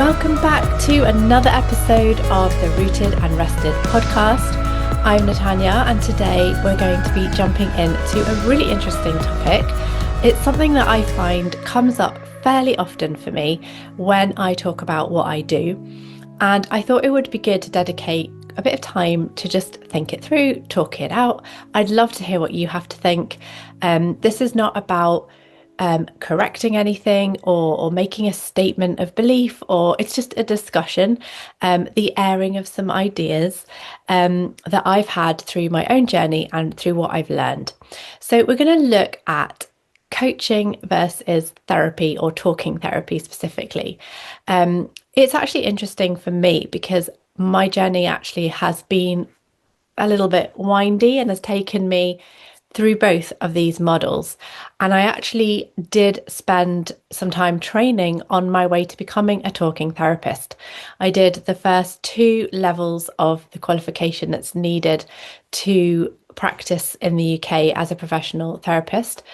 Welcome back to another episode of the Rooted and Rested podcast. I'm Natanya, and today we're going to be jumping into a really interesting topic. It's something that I find comes up fairly often for me when I talk about what I do, and I thought it would be good to dedicate a bit of time to just think it through, talk it out. I'd love to hear what you have to think. This is not about correcting anything or making a statement of belief, or it's just a discussion, the airing of some ideas that I've had through my own journey and through what I've learned. So we're going to look at coaching versus therapy, or talking therapy specifically. It's actually interesting for me because my journey actually has been a little bit windy and has taken me through both of these models. And I actually did spend some time training on my way to becoming a talking therapist. I did the first 2 levels of the qualification that's needed to practice in the UK as a professional therapist,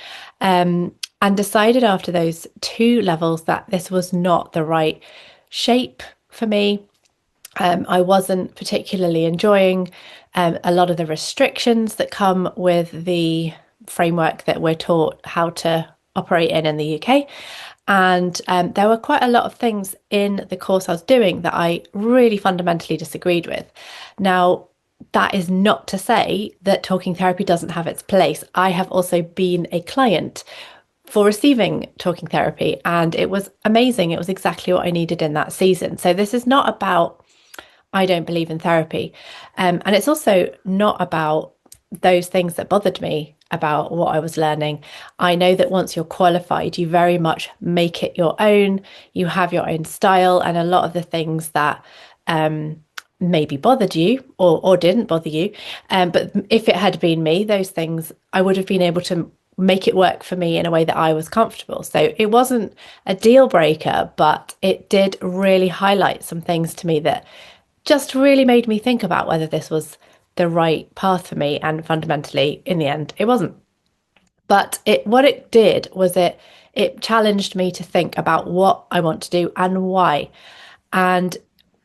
and decided after those 2 levels that this was not the right shape for me. I wasn't particularly enjoying a lot of the restrictions that come with the framework that we're taught how to operate in the UK. And there were quite a lot of things in the course I was doing that I really fundamentally disagreed with. Now, that is not to say that talking therapy doesn't have its place. I have also been a client for receiving talking therapy, and it was amazing. It was exactly what I needed in that season. So this is not about I don't believe in therapy. And it's also not about those things that bothered me about what I was learning. I know that once you're qualified, you very much make it your own. You have your own style, and a lot of the things that maybe bothered you or didn't bother you. But if it had been me, those things, I would have been able to make it work for me in a way that I was comfortable. So it wasn't a deal breaker, but it did really highlight some things to me that just really made me think about whether this was the right path for me. And fundamentally, in the end, it wasn't. But what it did was it challenged me to think about what I want to do and why. And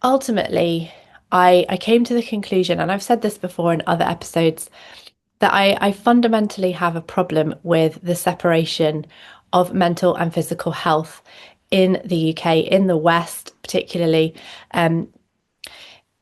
ultimately, I came to the conclusion, and I've said this before in other episodes, that I fundamentally have a problem with the separation of mental and physical health in the UK, in the West particularly.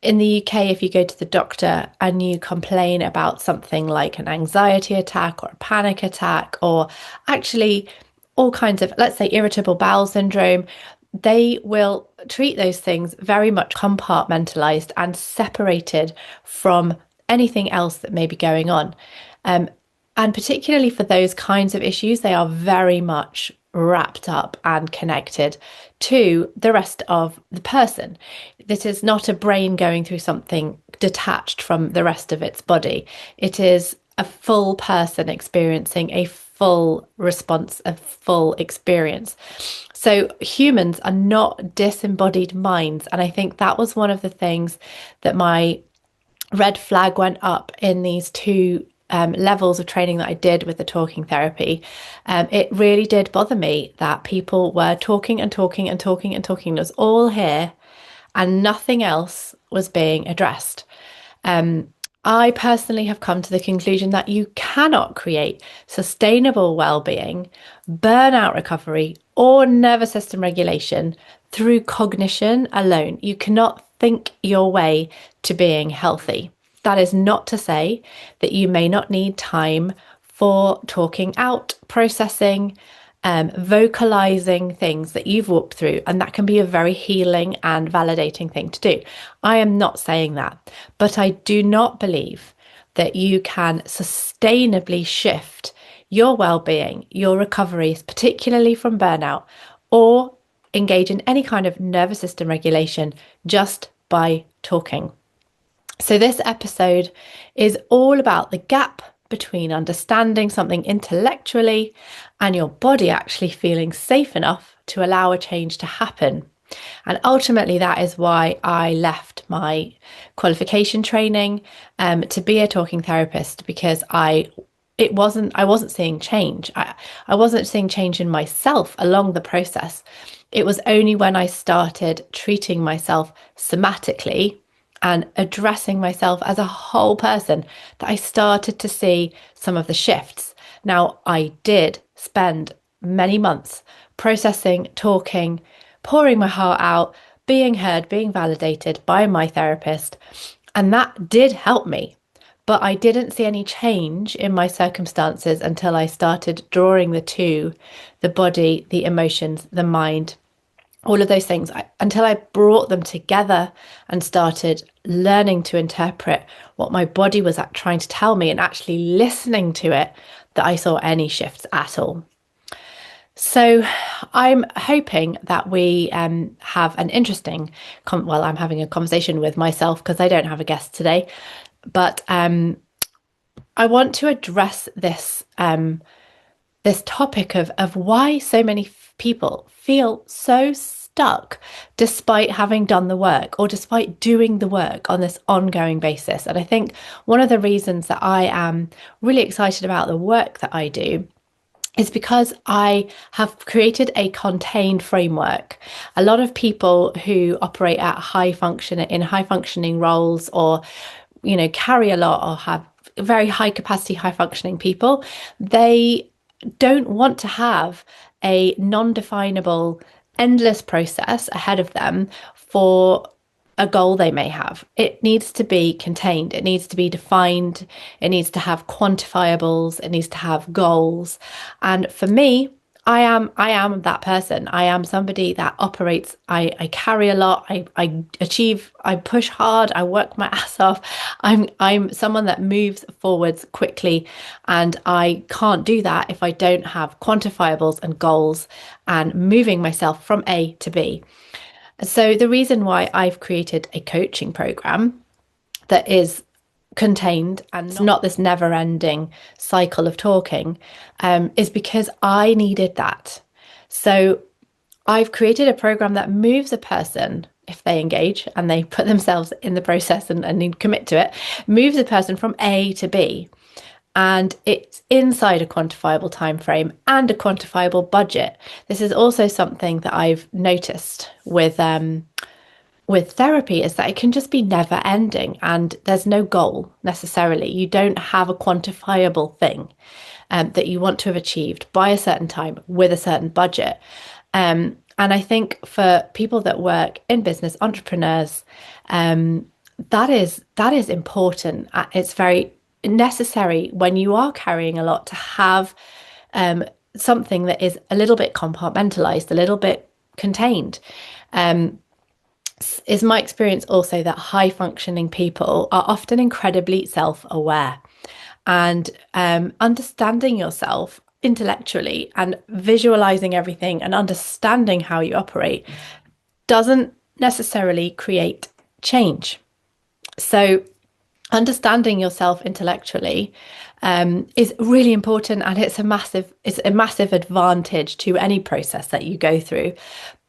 In the UK, if you go to the doctor and you complain about something like an anxiety attack or a panic attack, or actually all kinds of, let's say, irritable bowel syndrome, they will treat those things very much compartmentalized and separated from anything else that may be going on. And particularly for those kinds of issues, they are very much wrapped up and connected to the rest of the person. This is not a brain going through something detached from the rest of its body. It is a full person experiencing a full response, a full experience. So humans are not disembodied minds. And I think that was one of the things that my red flag went up in these 2 levels of training that I did with the talking therapy. It really did bother me that people were talking and talking and talking and talking. It was all here and nothing else was being addressed. I personally have come to the conclusion that you cannot create sustainable well-being, burnout recovery, or nervous system regulation through cognition alone. You cannot think your way to being healthy. That is not to say that you may not need time for talking out, processing, vocalizing things that you've walked through, and that can be a very healing and validating thing to do. I am not saying that, but I do not believe that you can sustainably shift your well-being, your recoveries, particularly from burnout, or engage in any kind of nervous system regulation just by talking. So this episode is all about the gap between understanding something intellectually and your body actually feeling safe enough to allow a change to happen. And ultimately, that is why I left my qualification training to be a talking therapist, because I I wasn't seeing change. I wasn't seeing change in myself along the process. It was only when I started treating myself somatically and addressing myself as a whole person that I started to see some of the shifts. Now, I did spend many months processing, talking, pouring my heart out, being heard, being validated by my therapist. And that did help me. But I didn't see any change in my circumstances until I started drawing the two, the body, the emotions, the mind, all of those things, until I brought them together and started learning to interpret what my body was trying to tell me and actually listening to it, that I saw any shifts at all. So I'm hoping that we have an interesting, I'm having a conversation with myself because I don't have a guest today, but I want to address this this topic of why so many people feel so stuck despite having done the work or despite doing the work on this ongoing basis. And I think one of the reasons that I am really excited about the work that I do is because I have created a contained framework. A lot of people who operate at high functioning roles, or carry a lot or have very high capacity, high functioning people, they don't want to have a non-definable, endless process ahead of them for a goal they may have. It needs to be contained. It needs to be defined. It needs to have quantifiables. It needs to have goals. And for me, I am that person. I am somebody that operates. I carry a lot. I achieve. I push hard. I work my ass off. I'm someone that moves forwards quickly, and I can't do that if I don't have quantifiables and goals and moving myself from A to B. So the reason why I've created a coaching program that is contained and not this never-ending cycle of talking is because I needed that. So I've created a program that moves a person, if they engage and they put themselves in the process and commit to it, moves a person from A to B. And it's inside a quantifiable time frame and a quantifiable budget. This is also something that I've noticed with therapy, is that it can just be never ending and there's no goal necessarily. You don't have a quantifiable thing that you want to have achieved by a certain time with a certain budget. And I think for people that work in business, entrepreneurs, that is important. It's very necessary when you are carrying a lot to have something that is a little bit compartmentalized, a little bit contained. Is my experience also that high functioning people are often incredibly self-aware, and understanding yourself intellectually and visualizing everything and understanding how you operate doesn't necessarily create change. So understanding yourself intellectually is really important, and it's a massive advantage to any process that you go through.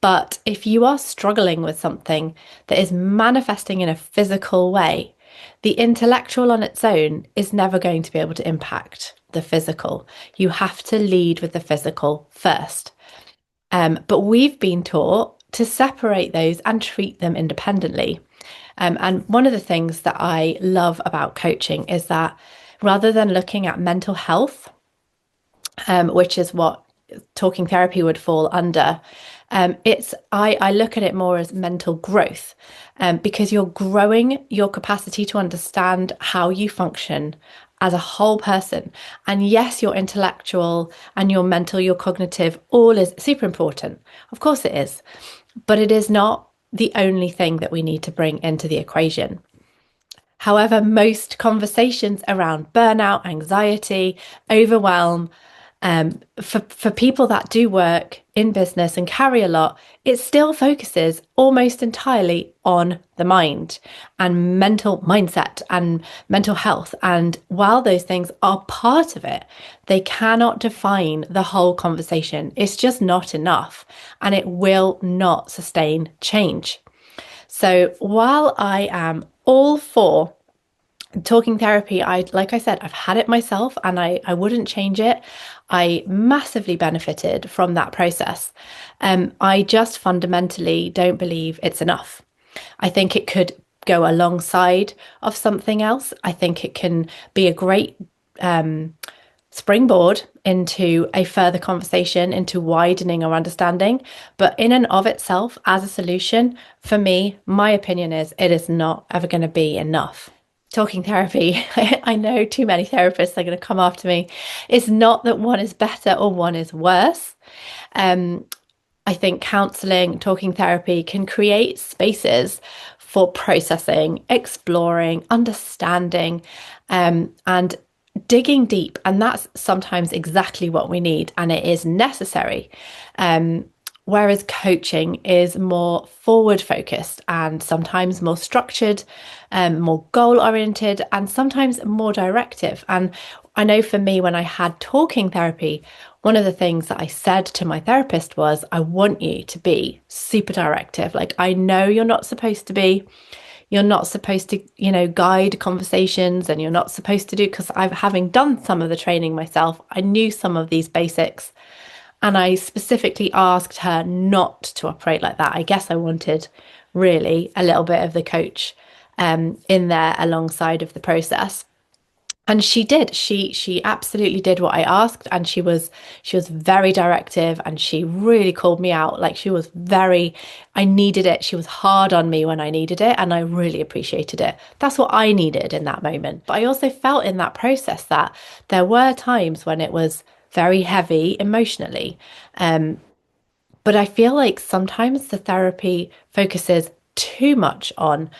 But if you are struggling with something that is manifesting in a physical way, the intellectual on its own is never going to be able to impact the physical. You have to lead with the physical first. But we've been taught to separate those and treat them independently. And one of the things that I love about coaching is that rather than looking at mental health, which is what talking therapy would fall under, I look at it more as mental growth, because you're growing your capacity to understand how you function as a whole person. And yes, your intellectual and your mental, your cognitive, all is super important. Of course it is, but it is not the only thing that we need to bring into the equation. However, most conversations around burnout, anxiety, overwhelm, for people that do work in business and carry a lot, it still focuses almost entirely on the mind and mental mindset and mental health. And while those things are part of it, they cannot define the whole conversation. It's just not enough, and it will not sustain change. So while I am all for Talking therapy, like I said, I've had it myself and I wouldn't change it. I massively benefited from that process. I just fundamentally don't believe it's enough. I think it could go alongside of something else. I think it can be a great springboard into a further conversation, into widening our understanding. But in and of itself, as a solution, for me, my opinion is it is not ever going to be enough. Talking therapy, I know too many therapists are going to come after me. It's not that one is better or one is worse. I think counselling, talking therapy can create spaces for processing, exploring, understanding, and digging deep. And that's sometimes exactly what we need, and it is necessary. Whereas coaching is more forward focused and sometimes more structured, more goal oriented, and sometimes more directive. And I know for me, when I had talking therapy, one of the things that I said to my therapist was, I want you to be super directive. Like, I know you're not supposed to be. You're not supposed to, guide conversations, and you're not supposed to do, because I've having done some of the training myself, I knew some of these basics. And I specifically asked her not to operate like that. I guess I wanted really a little bit of the coach in there alongside of the process. And she did. She absolutely did what I asked, and she was very directive, and she really called me out. Like, she was very, I needed it. She was hard on me when I needed it, and I really appreciated it. That's what I needed in that moment. But I also felt in that process that there were times when it was very heavy emotionally. But I feel like sometimes the therapy focuses too much on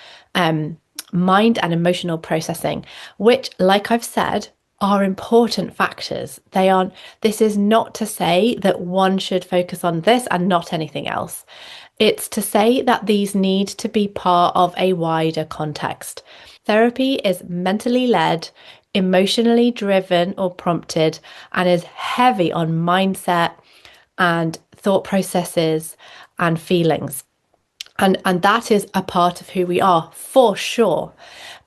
mind and emotional processing, which, like I've said, are important factors. This is not to say that one should focus on this and not anything else. It's to say that these need to be part of a wider context. Therapy is mentally led, emotionally driven or prompted, and is heavy on mindset and thought processes and feelings. And that is a part of who we are, for sure.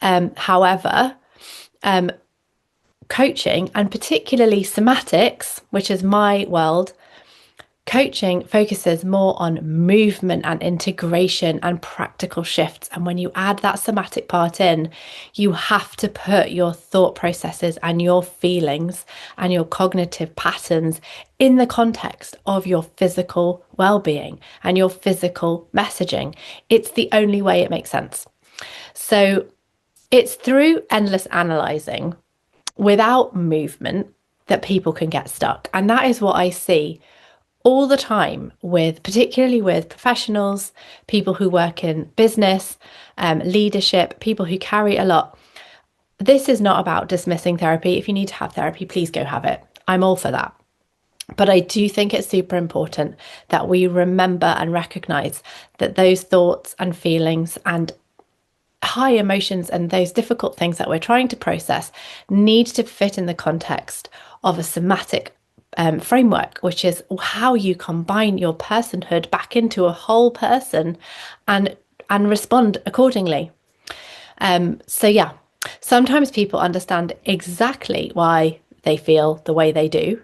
However, coaching, and particularly somatics, which is my world, coaching focuses more on movement and integration and practical shifts. And when you add that somatic part in, you have to put your thought processes and your feelings and your cognitive patterns in the context of your physical well-being and your physical messaging. It's the only way it makes sense. So it's through endless analyzing without movement that people can get stuck. And that is what I see all the time, particularly with professionals, people who work in business, leadership, people who carry a lot. This is not about dismissing therapy. If you need to have therapy, please go have it. I'm all for that. But I do think it's super important that we remember and recognize that those thoughts and feelings and high emotions and those difficult things that we're trying to process need to fit in the context of a somatic framework, which is how you combine your personhood back into a whole person and respond accordingly. So yeah, sometimes people understand exactly why they feel the way they do,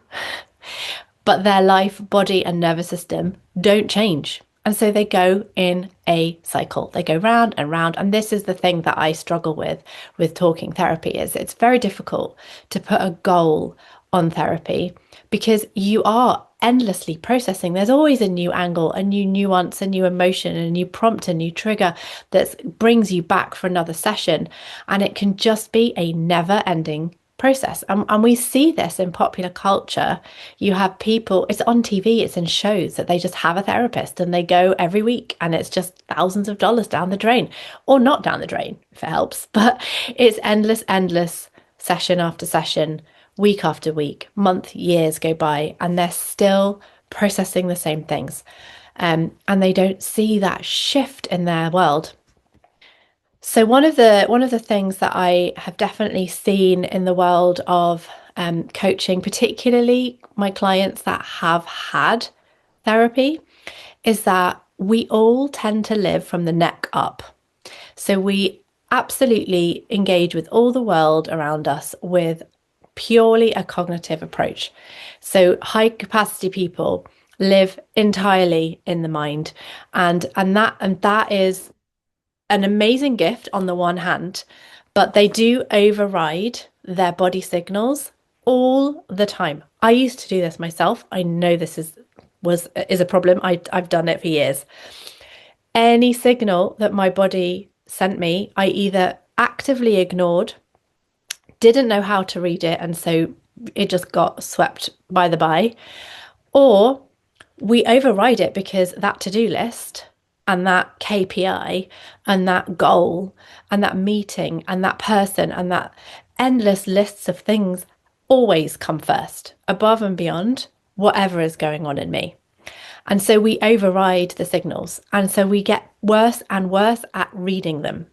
but their life, body, and nervous system don't change. And so they go in a cycle. They go round and round. And this is the thing that I struggle with talking therapy, is it's very difficult to put a goal on therapy because you are endlessly processing. There's always a new angle, a new nuance, a new emotion, a new prompt, a new trigger that brings you back for another session. And it can just be a never ending process. And we see this in popular culture. You have people, it's on TV, it's in shows, that they just have a therapist and they go every week, and it's just thousands of dollars down the drain, or not down the drain if it helps, but it's endless session after session, week after week, month, years go by, and they're still processing the same things. And they don't see that shift in their world. So one of the things that I have definitely seen in the world of coaching, particularly my clients that have had therapy, is that we all tend to live from the neck up. So we absolutely engage with all the world around us with purely a cognitive approach. So high capacity people live entirely in the mind, and that is an amazing gift on the one hand, but they do override their body signals all the time. I used to do this myself. I know this is a problem. I've done it for years. Any signal that my body sent me, I either actively ignored, didn't know how to read it, and so it just got swept by the by, or we override it because that to-do list and that KPI and that goal and that meeting and that person and that endless lists of things always come first, above and beyond whatever is going on in me. And so we override the signals. And so we get worse and worse at reading them.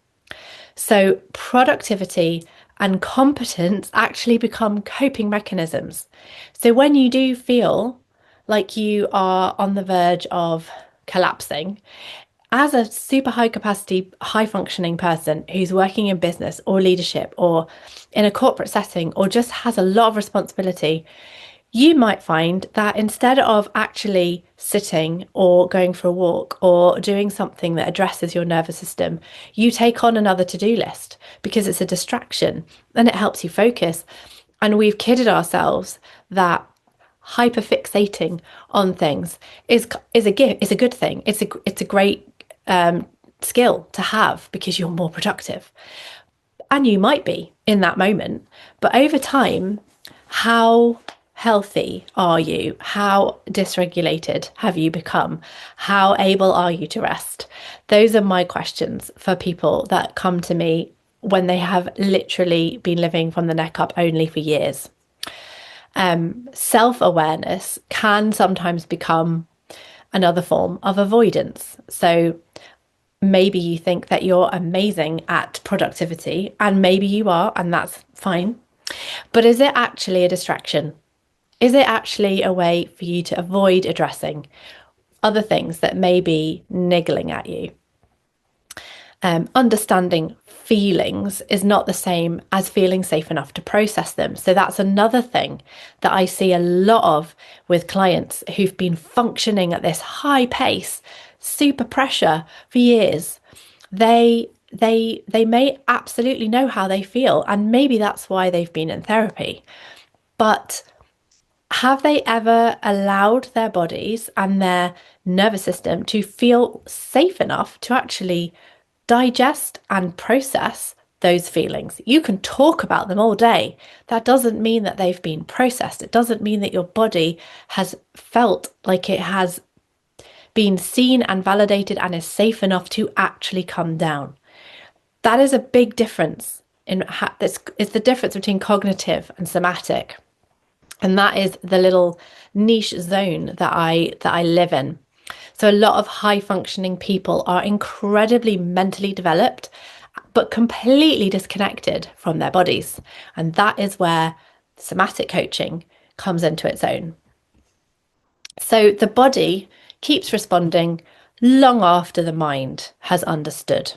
So productivity and competence actually become coping mechanisms. So when you do feel like you are on the verge of collapsing, as a super high capacity, high functioning person who's working in business or leadership or in a corporate setting or just has a lot of responsibility, you might find that instead of actually sitting or going for a walk or doing something that addresses your nervous system, you take on another to-do list because it's a distraction and it helps you focus. And we've kidded ourselves that hyperfixating on things is a gift, is a good thing. It's a great skill to have because you're more productive. And you might be in that moment, but over time, how healthy are you? How dysregulated have you become? How able are you to rest? Those are my questions for people that come to me when they have literally been living from the neck up only for years. Self-awareness can sometimes become another form of avoidance. So maybe you think that you're amazing at productivity, and maybe you are, and that's fine. But is it actually a distraction? Is it actually a way for you to avoid addressing other things that may be niggling at you? Understanding feelings is not the same as feeling safe enough to process them. So that's another thing that I see a lot of with clients who've been functioning at this high pace, super pressure for years. They may absolutely know how they feel, and maybe that's why they've been in therapy. But have they ever allowed their bodies and their nervous system to feel safe enough to actually digest and process those feelings? You can talk about them all day. That doesn't mean that they've been processed. It doesn't mean that your body has felt like it has been seen and validated and is safe enough to actually come down. That is a big difference. It's the difference between cognitive and somatic. And that is the little niche zone that I live in. So a lot of high functioning people are incredibly mentally developed, but completely disconnected from their bodies. And that is where somatic coaching comes into its own. So the body keeps responding long after the mind has understood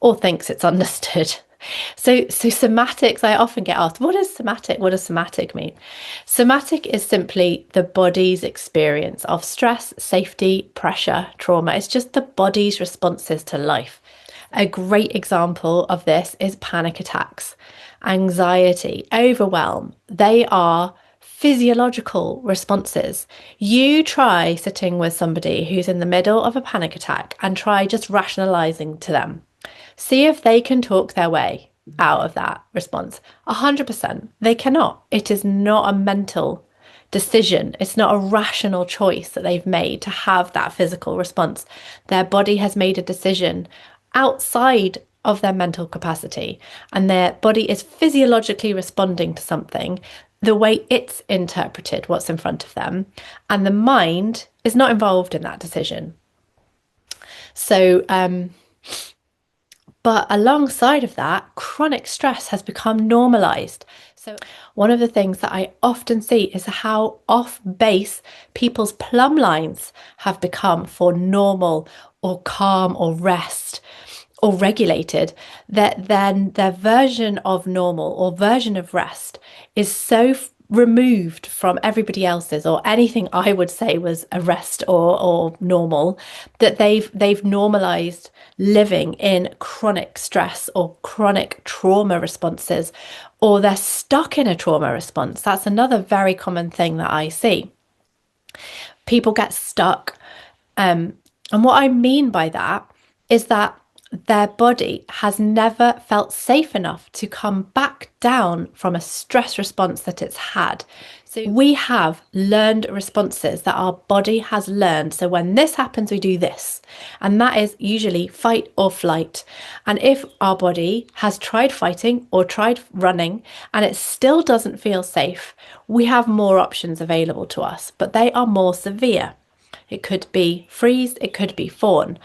or thinks it's understood. So somatics, I often get asked, what is somatic? What does somatic mean? Somatic is simply the body's experience of stress, safety, pressure, trauma. It's just the body's responses to life. A great example of this is panic attacks, anxiety, overwhelm. They are physiological responses. You try sitting with somebody who's in the middle of a panic attack and try just rationalizing to them. See if they can talk their way out of that response. 100%. They cannot. It is not a mental decision. It's not a rational choice that they've made to have that physical response. Their body has made a decision outside of their mental capacity, and their body is physiologically responding to something the way it's interpreted what's in front of them, and the mind is not involved in that decision. So, but alongside of that, chronic stress has become normalized. So one of the things that I often see is how off base people's plumb lines have become for normal or calm or rest or regulated, that then their version of normal or version of rest is so removed from everybody else's, or anything I would say was a rest or normal, that they've normalized living in chronic stress or chronic trauma responses, or they're stuck in a trauma response. That's another very common thing that I see. People get stuck. And what I mean by that is that their body has never felt safe enough to come back down from a stress response that it's had. So we have learned responses that our body has learned. So when this happens, we do this. And that is usually fight or flight. And if our body has tried fighting or tried running and it still doesn't feel safe, we have more options available to us, but they are more severe. It could be freeze, it could be fawn.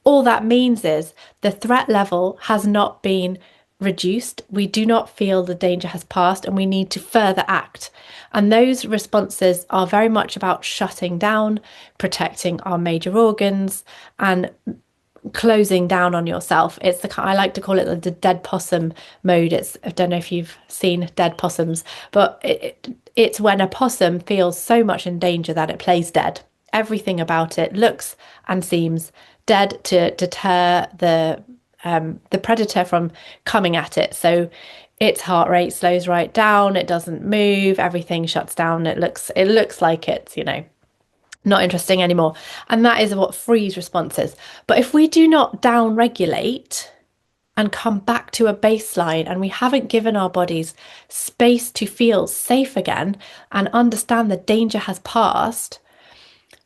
All that means is the threat level has not been reduced. We do not feel the danger has passed and we need to further act. And those responses are very much about shutting down, protecting our major organs, and closing down on yourself. It's I like to call it the dead possum mode. I don't know if you've seen dead possums, but it's when a possum feels so much in danger that it plays dead. Everything about it looks and seems dead to deter the predator from coming at it. So its heart rate slows right down. It doesn't move. Everything shuts down. It looks like it's, not interesting anymore. And that is what freeze response is. But if we do not down regulate and come back to a baseline, and we haven't given our bodies space to feel safe again and understand the danger has passed,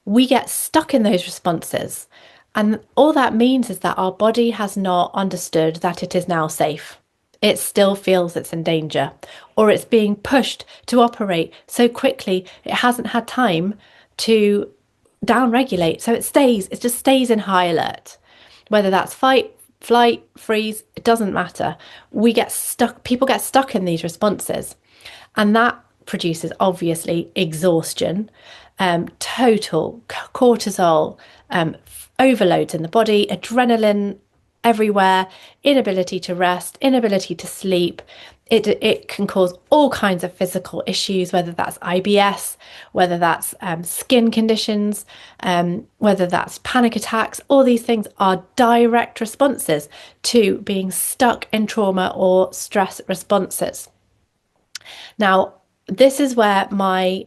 we get stuck in those responses. And all that means is that our body has not understood that it is now safe. It still feels it's in danger, or it's being pushed to operate so quickly it hasn't had time to down-regulate. So it just stays in high alert. Whether that's fight, flight, freeze, it doesn't matter. We get stuck, people get stuck in these responses. And that produces obviously exhaustion, total cortisol, overloads in the body, adrenaline everywhere, inability to rest, inability to sleep. It can cause all kinds of physical issues, whether that's IBS, whether that's skin conditions, whether that's panic attacks. All these things are direct responses to being stuck in trauma or stress responses. Now, this is where my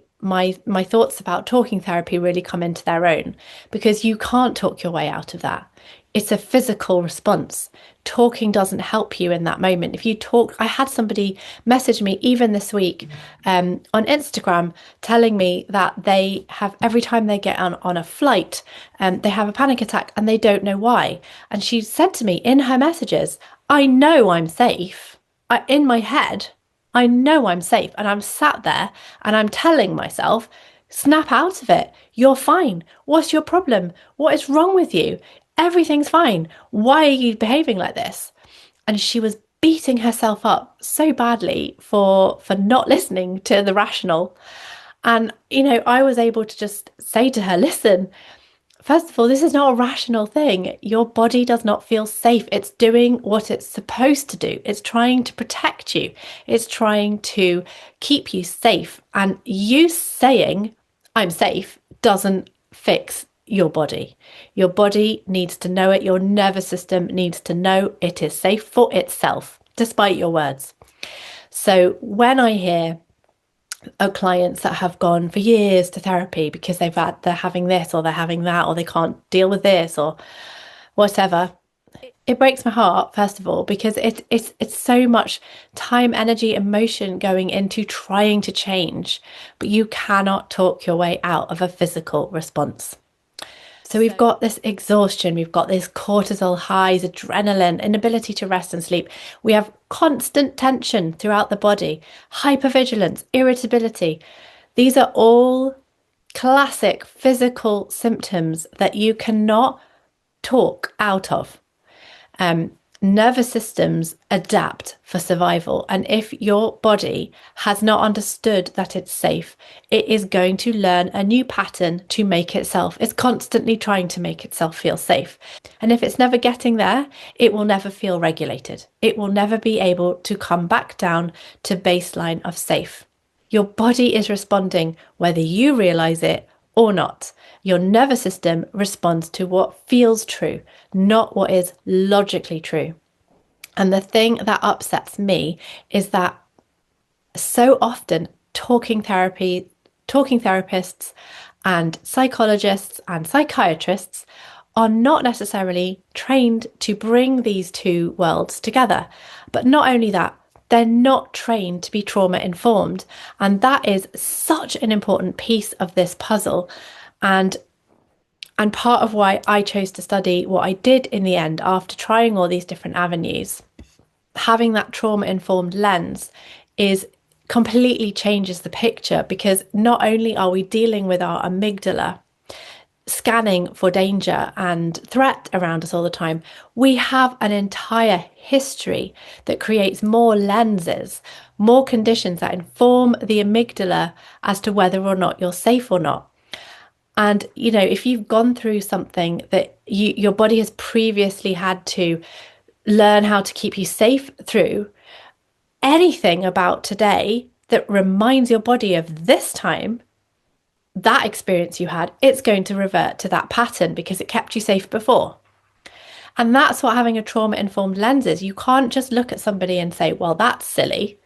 thoughts about talking therapy really come into their own, because you can't talk your way out of that. It's a physical response. Talking doesn't help you in that moment. If you talk, I had somebody message me even this week on Instagram telling me that they have, every time they get on a flight, they have a panic attack and they don't know why. And she said to me in her messages, I know I'm safe. In my head, I know I'm safe, and I'm sat there and I'm telling myself, snap out of it. You're fine. What's your problem? What is wrong with you? Everything's fine. Why are you behaving like this? And she was beating herself up so badly for not listening to the rational. And, I was able to just say to her, listen, first of all, this is not a rational thing. Your body does not feel safe. It's doing what it's supposed to do. It's trying to protect you. It's trying to keep you safe. And you saying, I'm safe, doesn't fix your body. Your body needs to know it. Your nervous system needs to know it is safe for itself, despite your words. So when I hear of clients that have gone for years to therapy because they're having this or they're having that, or they can't deal with this or whatever, it breaks my heart, first of all, because it's so much time, energy, emotion going into trying to change, but you cannot talk your way out of a physical response. So we've got this exhaustion, we've got this cortisol highs, adrenaline, inability to rest and sleep. We have constant tension throughout the body, hypervigilance, irritability. These are all classic physical symptoms that you cannot talk out of. nervous systems adapt for survival. And if your body has not understood that it's safe, it is going to learn a new pattern to make itself. It's constantly trying to make itself feel safe. And if it's never getting there, it will never feel regulated. It will never be able to come back down to baseline of safe. Your body is responding whether you realize it or not. Your nervous system responds to what feels true, not what is logically true. And the thing that upsets me is that so often talking therapists and psychologists and psychiatrists are not necessarily trained to bring these two worlds together. But not only that, they're not trained to be trauma informed. And that is such an important piece of this puzzle. And part of why I chose to study what I did in the end after trying all these different avenues, having that trauma informed lens is completely changes the picture, because not only are we dealing with our amygdala scanning for danger and threat around us all the time, we have an entire history that creates more lenses, more conditions that inform the amygdala as to whether or not you're safe or not. And, you know, if you've gone through something that your body has previously had to learn how to keep you safe through, anything about today that reminds your body of this time, that experience you had, it's going to revert to that pattern because it kept you safe before. And that's what having a trauma-informed lens is. You can't just look at somebody and say, well, that's silly.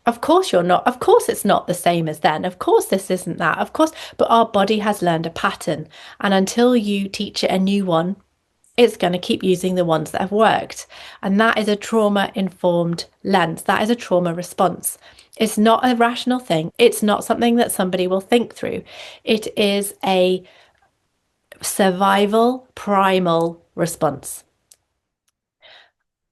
Of course you're not. Of course it's not the same as then. Of course this isn't that. Of course, but our body has learned a pattern. And until you teach it a new one, it's going to keep using the ones that have worked. And that is a trauma-informed lens. That is a trauma response. It's not a rational thing. It's not something that somebody will think through. It is a survival primal response.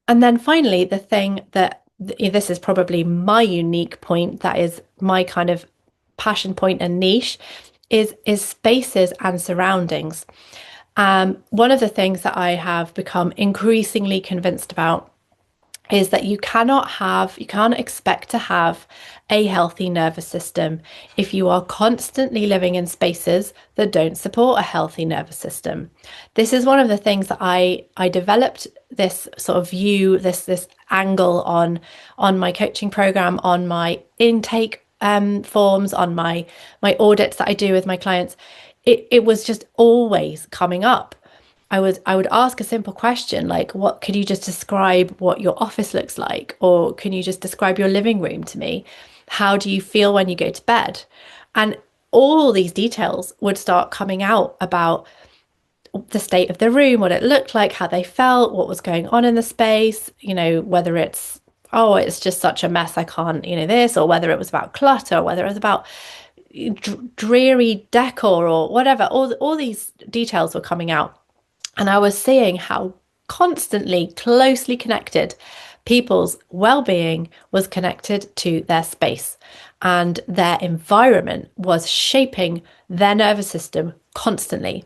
And then finally, the thing that this is probably my unique point, that is my kind of passion point and niche, is spaces and surroundings. One of the things that I have become increasingly convinced about is that you can't expect to have a healthy nervous system if you are constantly living in spaces that don't support a healthy nervous system. This is one of the things that I developed this sort of view, this angle on my coaching program, on my intake forms, on my audits that I do with my clients. It was just always coming up. I would ask a simple question like, what could you just describe what your office looks like? Or can you just describe your living room to me? How do you feel when you go to bed? And all these details would start coming out about the state of the room, what it looked like, how they felt, what was going on in the space, you know, whether it's, oh, it's just such a mess, I can't, you know, this, or whether it was about clutter, or whether it was about dreary decor or whatever. All these details were coming out. And I was seeing how constantly closely connected people's well-being was connected to their space, and their environment was shaping their nervous system constantly.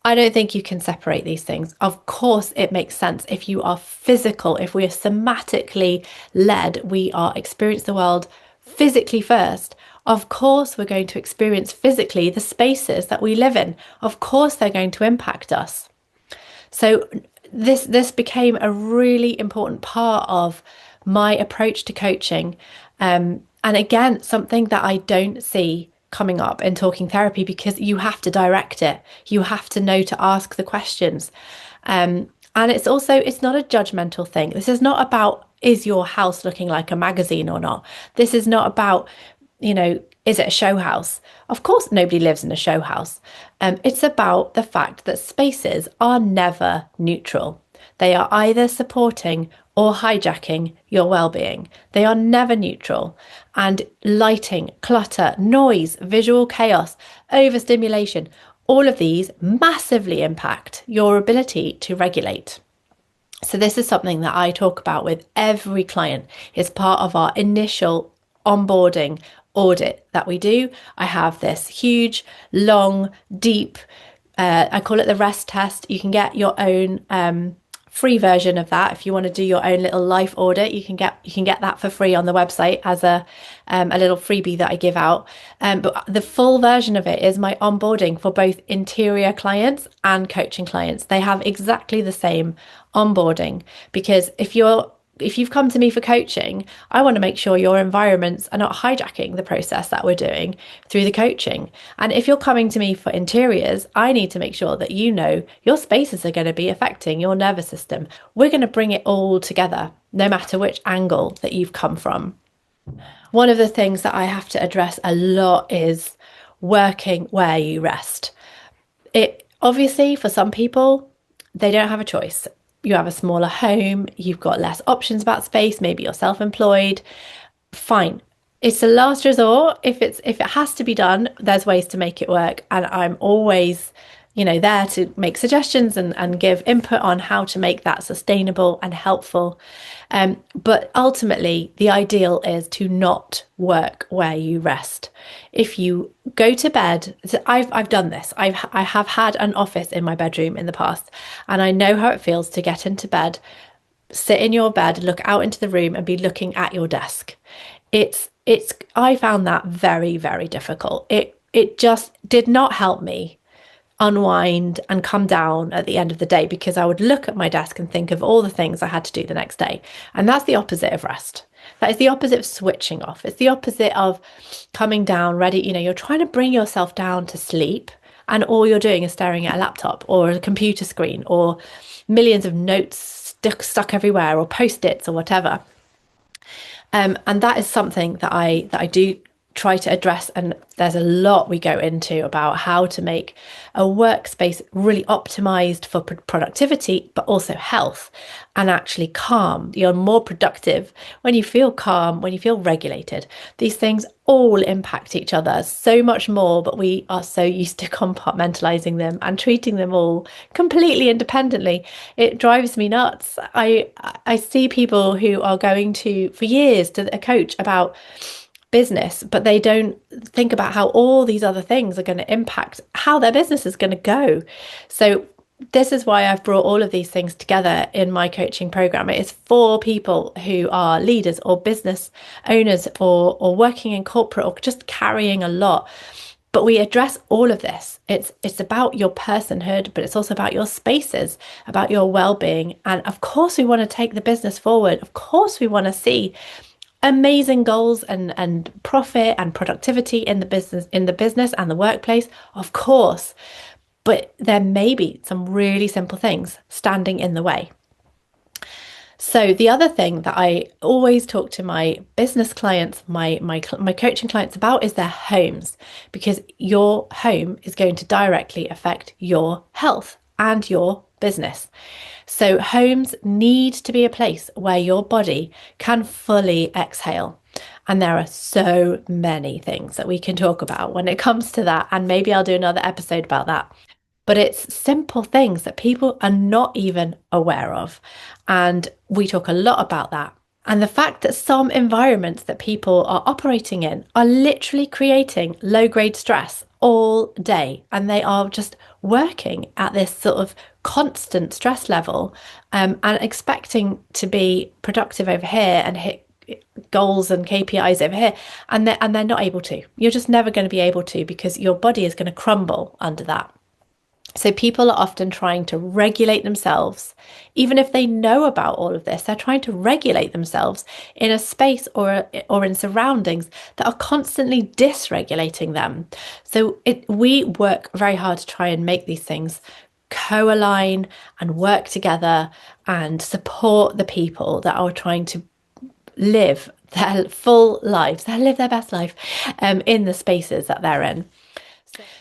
I don't think you can separate these things. Of course, it makes sense if you are physical, if we are somatically led, we are experience the world physically first. Of course, we're going to experience physically the spaces that we live in. Of course, they're going to impact us. So this became a really important part of my approach to coaching. And again, something that I don't see coming up in talking therapy, because you have to direct it. You have to know to ask the questions. And it's not a judgmental thing. This is not about, is your house looking like a magazine or not? This is not about, you know, is it a show house? Of course, nobody lives in a show house. It's about the fact that spaces are never neutral. They are either supporting or hijacking your well-being. They are never neutral. And lighting, clutter, noise, visual chaos, overstimulation, all of these massively impact your ability to regulate. So this is something that I talk about with every client. It's part of our initial onboarding audit that we do. I have this huge, long, deep, I call it the rest test. You can get your own free version of that. If you want to do your own little life audit, you can get that for free on the website as a little freebie that I give out. But the full version of it is my onboarding for both interior clients and coaching clients. They have exactly the same onboarding, because if you've come to me for coaching, I want to make sure your environments are not hijacking the process that we're doing through the coaching. And if you're coming to me for interiors, I need to make sure that you know your spaces are going to be affecting your nervous system. We're going to bring it all together, no matter which angle that you've come from. One of the things that I have to address a lot is working where you rest. It obviously, for some people, they don't have a choice. You have a smaller home, you've got less options about space, maybe you're self-employed. Fine. It's a last resort. If it has to be done, there's ways to make it work. And I'm always, there to make suggestions and give input on how to make that sustainable and helpful. But ultimately, the ideal is to not work where you rest. If you go to bed, I've done this. I have had an office in my bedroom in the past, and I know how it feels to get into bed, sit in your bed, look out into the room, and be looking at your desk. I found that very, very difficult. It just did not help me unwind and come down at the end of the day, because I would look at my desk and think of all the things I had to do the next day. And that's the opposite of rest. That is the opposite of switching off. It's the opposite of coming down ready. You're trying to bring yourself down to sleep, and all you're doing is staring at a laptop or a computer screen or millions of notes stuck everywhere, or post-its or whatever. And that is something that I do try to address, and there's a lot we go into about how to make a workspace really optimized for productivity, but also health and actually calm. You're more productive when you feel calm, when you feel regulated. These things all impact each other so much more, but we are so used to compartmentalizing them and treating them all completely independently. It drives me nuts. I see people who are going for years to a coach about business, but they don't think about how all these other things are going to impact how their business is going to go. So this is why I've brought all of these things together in my coaching program. It is for people who are leaders or business owners or working in corporate or just carrying a lot. But we address all of this. It's about your personhood, but it's also about your spaces, about your well-being. And of course, we want to take the business forward. Of course, we want to see amazing goals and profit and productivity in the business and the workplace, of course. But there may be some really simple things standing in the way. So the other thing that I always talk to my business clients, my coaching clients about, is their homes, because your home is going to directly affect your health and your business. So homes need to be a place where your body can fully exhale. And there are so many things that we can talk about when it comes to that. And maybe I'll do another episode about that. But it's simple things that people are not even aware of. And we talk a lot about that. And the fact that some environments that people are operating in are literally creating low-grade stress all day. And they are just working at this sort of constant stress level, and expecting to be productive over here and hit goals and KPIs over here. And they're not able to. You're just never going to be able to, because your body is going to crumble under that. So people are often trying to regulate themselves. Even if they know about all of this, they're trying to regulate themselves in a space or in surroundings that are constantly dysregulating them. So we work very hard to try and make these things co-align and work together and support the people that are trying to live their full lives, live their best life in the spaces that they're in.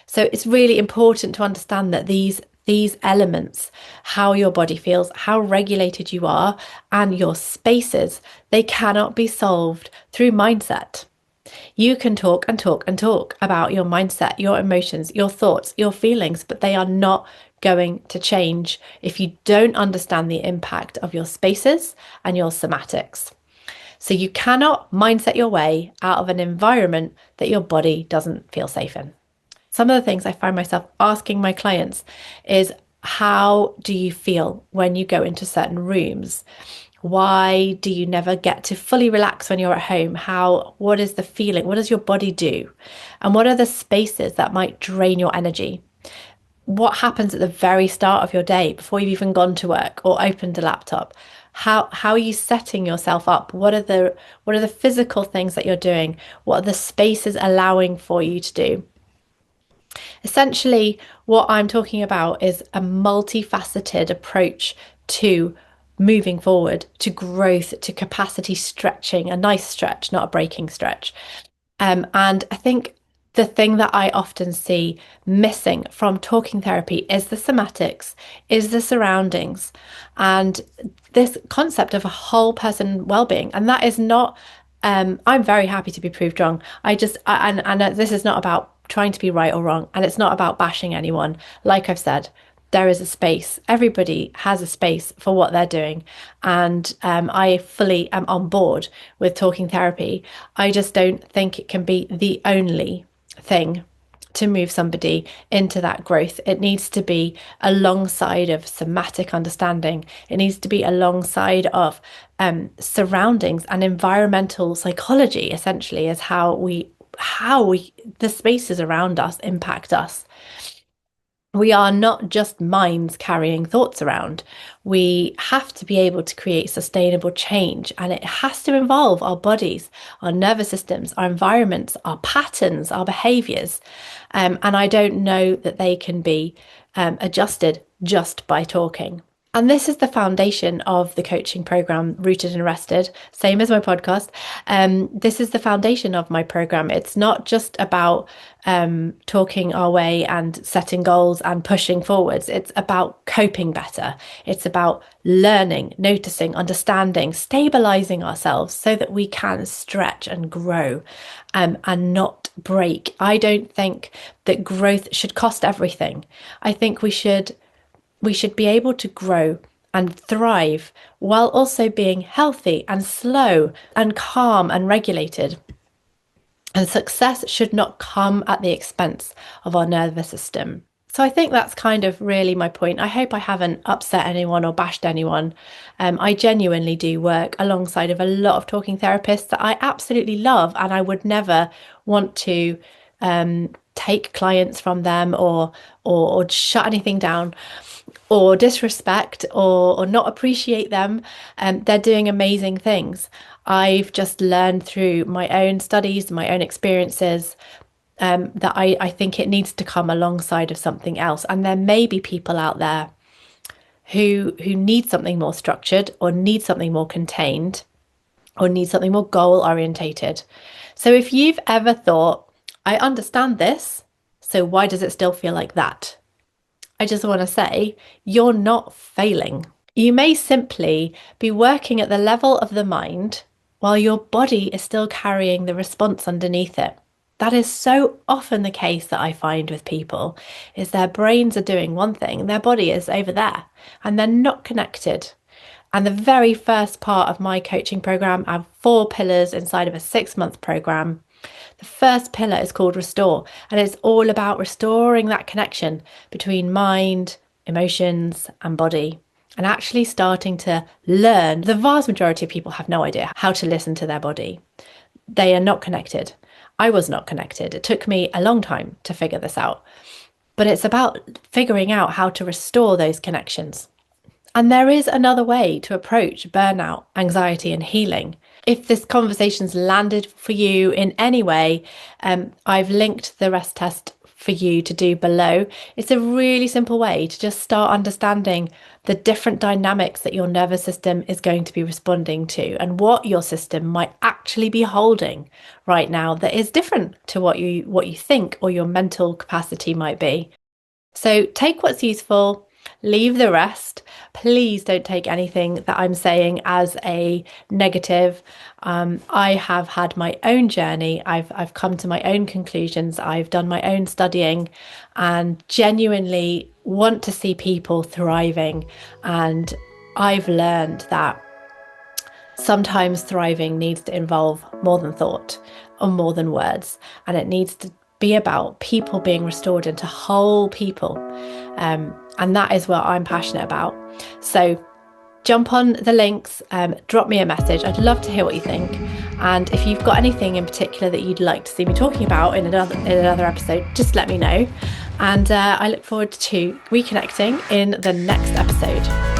So it's really important to understand that these elements, how your body feels, how regulated you are, and your spaces, they cannot be solved through mindset. You can talk and talk and talk about your mindset, your emotions, your thoughts, your feelings, but they are not going to change if you don't understand the impact of your spaces and your somatics. So you cannot mindset your way out of an environment that your body doesn't feel safe in. Some of the things I find myself asking my clients is, How do you feel when you go into certain rooms? Why do you never get to fully relax when you're at home? What is the feeling? What does your body do? And what are the spaces that might drain your energy? What happens at the very start of your day before you've even gone to work or opened a laptop? How are you setting yourself up? What are the physical things that you're doing? What are the spaces allowing for you to do? Essentially, what I'm talking about is a multifaceted approach to moving forward, to growth, to capacity stretching, a nice stretch, not a breaking stretch. And I think the thing that I often see missing from talking therapy is the somatics, is the surroundings, and this concept of a whole person well-being. And that is not, I'm very happy to be proved wrong. And this is not about trying to be right or wrong, and it's not about bashing anyone. Like I've said, there is a space. Everybody has a space for what they're doing. And I fully am on board with talking therapy. I just don't think it can be the only thing to move somebody into that growth. It needs to be alongside of somatic understanding. It needs to be alongside of surroundings and environmental psychology, essentially, is the spaces around us impact us. We are not just minds carrying thoughts around. We have to be able to create sustainable change, and it has to involve our bodies, our nervous systems, our environments, our patterns, our behaviors. And I don't know that they can be adjusted just by talking. And this is the foundation of the coaching program, Rooted and Rested, same as my podcast. This is the foundation of my program. It's not just about talking our way and setting goals and pushing forwards. It's about coping better. It's about learning, noticing, understanding, stabilizing ourselves so that we can stretch and grow and not break. I don't think that growth should cost everything. I think we should be able to grow and thrive while also being healthy and slow and calm and regulated. And success should not come at the expense of our nervous system. So I think that's kind of really my point. I hope I haven't upset anyone or bashed anyone. I genuinely do work alongside of a lot of talking therapists that I absolutely love, and I would never want to take clients from them or shut anything down or disrespect or not appreciate them. They're doing amazing things. I've just learned through my own studies, my own experiences, that I think it needs to come alongside of something else. And there may be people out there who need something more structured or need something more contained or need something more goal orientated. So if you've ever thought, I understand this, so why does it still feel like that? I just want to say, you're not failing. You may simply be working at the level of the mind while your body is still carrying the response underneath it. That is so often the case that I find with people, is their brains are doing one thing, their body is over there, and they're not connected. And the very first part of my coaching program, I have 4 pillars inside of a 6-month program. The first pillar is called Restore, and it's all about restoring that connection between mind, emotions, and body, and actually starting to learn. The vast majority of people have no idea how to listen to their body. They are not connected. I was not connected. It took me a long time to figure this out, but it's about figuring out how to restore those connections. And there is another way to approach burnout, anxiety, and healing. If this conversation's landed for you in any way, I've linked the rest test for you to do below. It's a really simple way to just start understanding the different dynamics that your nervous system is going to be responding to, and what your system might actually be holding right now that is different to what you think or your mental capacity might be. So take what's useful, leave the rest. Please don't take anything that I'm saying as a negative. I have had my own journey. I've come to my own conclusions. I've done my own studying and genuinely want to see people thriving. And I've learned that sometimes thriving needs to involve more than thought or more than words, and it needs to be about people being restored into whole people. And that is what I'm passionate about. So jump on the links, drop me a message. I'd love to hear what you think. And if you've got anything in particular that you'd like to see me talking about in another episode, just let me know. And I look forward to reconnecting in the next episode.